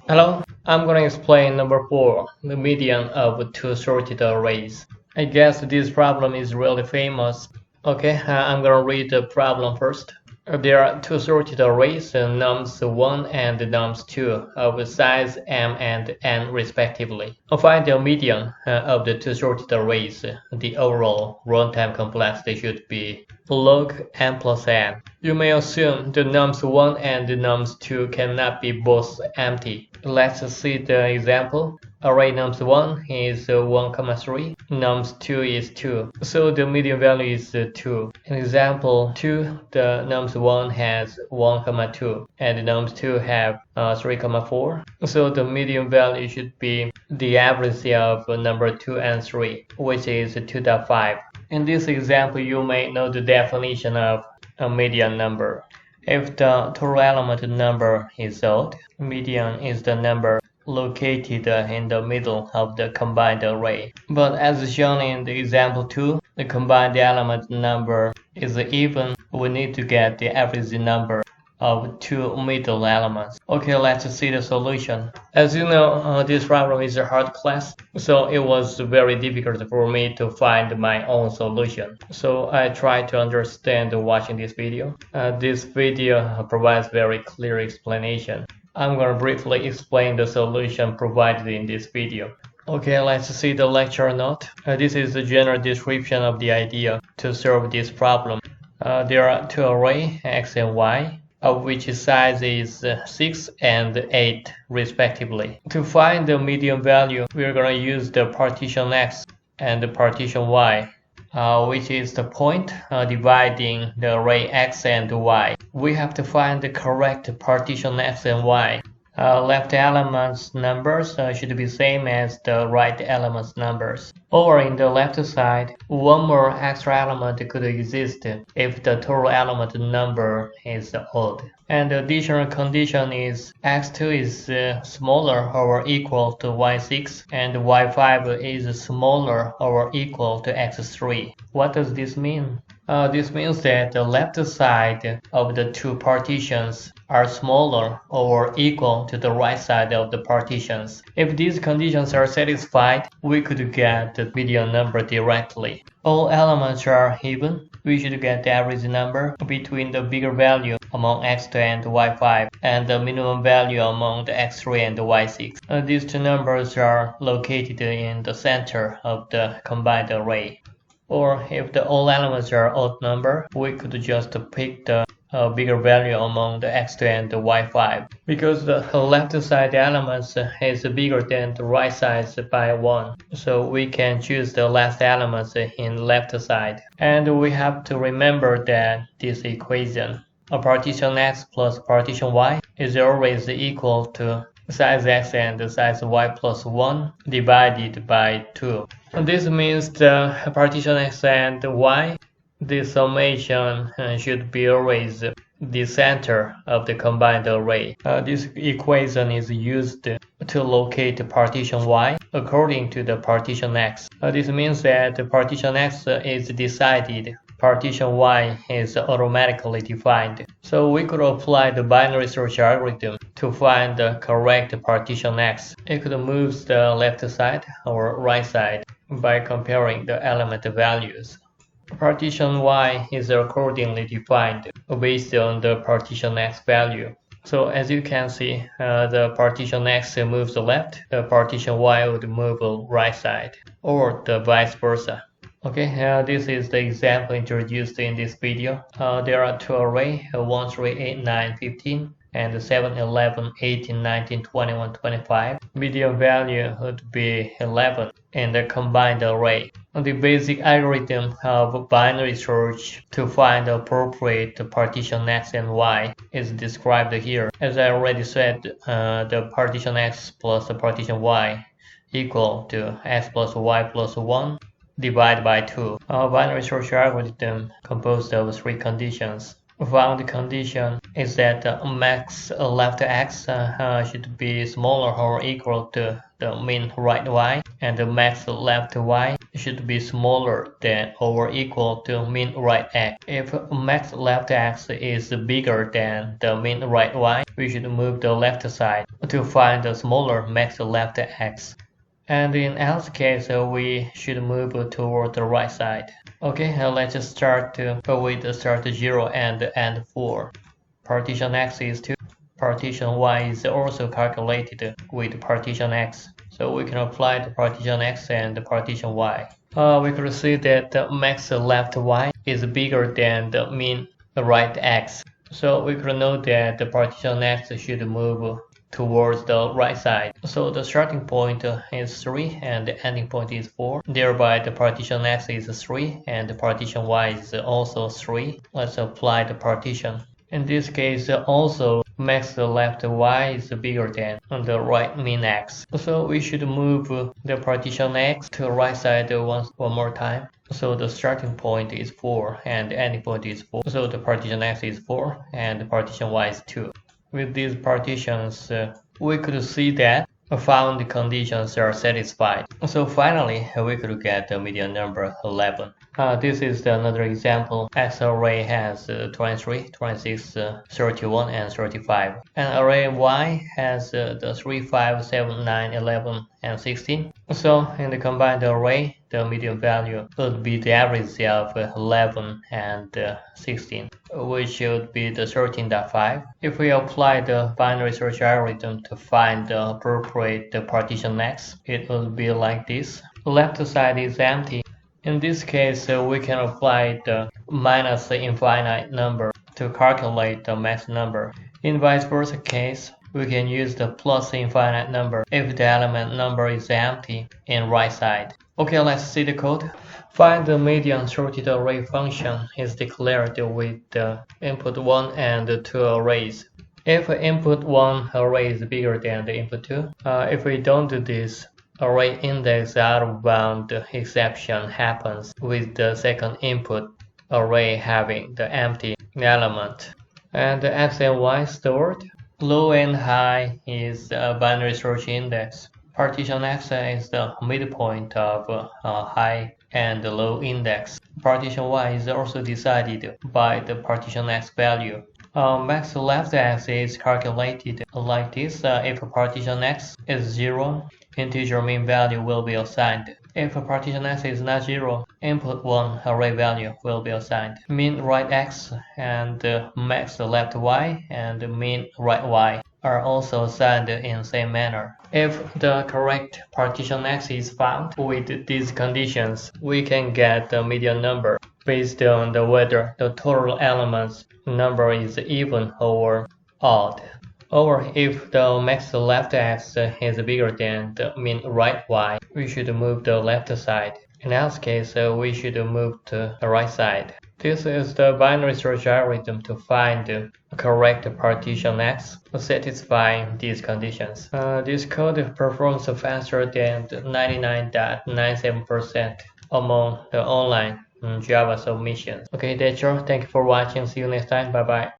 Hello, I'm going to explain number 4, the median of two sorted arrays. I guess this problem is really famous. Okay, I'm going to read the problem first. There are two sorted arrays, nums 1 and nums 2, of size m and n respectively. Find the median of the two sorted arrays. The overall runtime complexity should be log m plus n. You may assume the nums 1 and the nums 2 cannot be both empty. Let's see the example. Array nums 1 is 1, 3, nums 2 is 2, so the median value is 2. In example 2, the nums 1 has 1, 2, and nums 2 have 3, 4, so the median value should be the average of number 2 and 3, which is 2.5. In this example, you may know the definition of a median number. If the total element number is odd, median is the number located in the middle of the combined array. But as shown in the example 2, the combined element number is even. We need to get the average number of two middle elements. Okay, let's see the solution. As you know, this problem is a hard class, so it was very difficult for me to find my own solution. So I tried to understand watching this video. This video provides very clear explanation. I'm going to briefly explain the solution provided in this video. Okay, let's see the lecture note. This is the general description of the idea to solve this problem. There are two arrays, x and y, of which size is 6 and 8 respectively. To find the median value, we're going to use the partition x and the partition y, which is the point dividing the array x and y. We have to find the correct partition x and y. Left elements numbers should be same as the right elements numbers. Over in the left side, one more extra element could exist if the total element number is odd. And the additional condition is x2 is smaller or equal to y6 and y5 is smaller or equal to x3. What does this mean? This means that the left side of the two partitions are smaller or equal to the right side of the partitions. If these conditions are satisfied, we could get the median number directly. All elements are even. We should get the average number between the bigger value among x2 and y5 and the minimum value among the x3 and the y6. These two numbers are located in the center of the combined array. Or if the all elements are odd number, we could just pick the bigger value among the x2 and the y5. Because the left side elements is bigger than the right side by 1, so we can choose the last elements in left side. And we have to remember that this equation, a partition x plus partition y, is always equal to size x and size y plus 1 divided by 2. This means the partition x and y, the summation should be always the center of the combined array. This equation is used to locate partition y according to the partition x. This means that the partition x is decided, partition y is automatically defined. So we could apply the binary search algorithm to find the correct partition x. It could move the left side or right side by comparing the element values. Partition y is accordingly defined based on the partition x value. So as you can see, the partition x moves left, the partition y would move right side, or the vice versa. Okay, this is the example introduced in this video. There are two arrays, 1, 3, 8, 9, 15, and 7, 11, 18, 19, 21, 25. Median value would be 11 in the combined array. The basic algorithm of binary search to find the appropriate partition x and y is described here. As I already said, the partition x plus the partition y equal to x plus y plus 1 divided by 2. Our binary search algorithm composed of three conditions. Found condition is that the max left x should be smaller or equal to the min right y, and the max left y should be smaller than or equal to mean right x. If max left x is bigger than the mean right y, we should move the left side to find the smaller max left x. And in else case, we should move toward the right side. Okay, let's just start with the start 0 and end 4. Partition x is 2. Partition y is also calculated with partition x. So we can apply the partition x and the partition y. We could see that the max left y is bigger than the mean right x. So we could know that the partition x should move towards the right side. So the starting point is 3 and the ending point is 4. Thereby the partition x is 3 and the partition y is also 3. Let's apply the partition. In this case also max left y is bigger than the right mean x. So we should move the partition x to the right side one more time. So the starting point is 4 and the ending point is 4. So the partition x is 4 and the partition y is 2. With these partitions, we could see that found conditions are satisfied. So finally, we could get the median number 11. This is another example. X array has 23, 26, 31, and 35. And array Y has the 3, 5, 7, 9, 11, and 16. So in the combined array, the median value would be the average of 11 and 16, which would be the 13.5. If we apply the binary search algorithm to find the appropriate partition x, it would be like this. The left side is empty. In this case, we can apply the minus infinite number to calculate the max number. In vice versa case, we can use the plus infinite number if the element number is empty in right side. Okay, let's see the code. Find the median sorted array function is declared with the input 1 and 2 arrays. If input 1 array is bigger than the input 2, if we don't do this, array index out of bound exception happens with the second input array having the empty element. And the x and y stored. Low and high is a binary search index. Partition x is the midpoint of high and low index. Partition y is also decided by the partition x value. Max left x is calculated like this. If partition x is 0, integer mean value will be assigned. If partition x is not 0, input 1 array value will be assigned. Mean right x and max left y and mean right y are also assigned in the same manner. If the correct partition x is found with these conditions, we can get the median number based on whether the total elements number is even or odd. Or if the max left x is bigger than the mean right y, we should move the left side. In our case, we should move to the right side. This is the binary search algorithm to find the correct partition x satisfying these conditions. This code performs faster than 99.97% among the online Java submissions. Okay, that's all. Thank you for watching. See you next time. Bye bye.